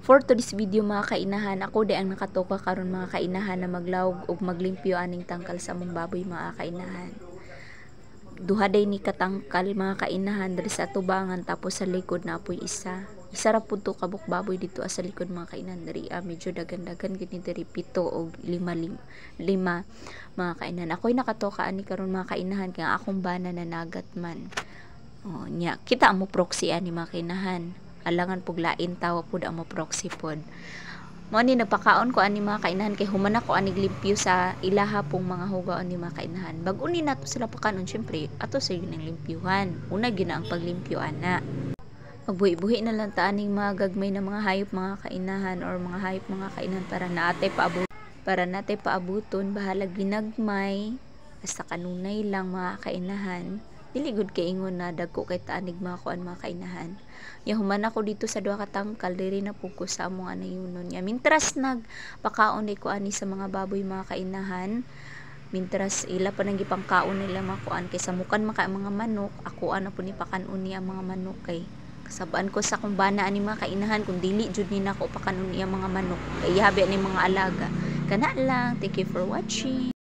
For today's video mga kainahan, ako di ang nakatoka karon mga kainahan na maglawog ug maglimpyo aning tangkal sa among baboy mga kainahan. Duha day ni katangkal mga kainahan diri sa tubangan, tapos sa likod na apoy isa. Isa ra pud to kabuk baboy dito sa likod mga kainahan diri. Medyo dagan-dagan gid ni diri 7 o 5 mga kainahan. Ako'y nakatoka ani karon mga kainahan kaya akong bana na nagat man. Nya kita mo proxy ani mga kainahan. Alangan pug lain tawa pud amo proxy pod. Mo ni nagpakaon ko ani mga kainahan kay human ako ani limpyo sa ilaha pong mga hugaw ani mga kainahan. Bag-o ni nato sila pakanon, syempre ato sa yun ang limpyuhan. Una gyud na ang paglimpyo ana. Magbuhi-buhi na lang ta aning mga gagmay na mga hayop mga kainahan or mga hayop mga kainahan para natay paabuton bahala ginagmay basta kanunay lang mga kainahan. Dili gud kay ingon na dagko kay taanig mga kuan mga kainahan. Ya human ako dito sa duha ka tangkal diri na focus sa among anayunon nya. Mintras nagpakaon ko ani sa mga baboy mga kainahan. Mintras ila pa nang gipangkaon nila mga kuan kay sa mukan mga manok, ako ana po ni pakanon niya mga manok kay kasabaan ko sa kumbana ani mga kainahan kung dili jud ni nako pakanon niya mga manok. Kay habi ani mga alaga. Kana lang. Thank you for watching.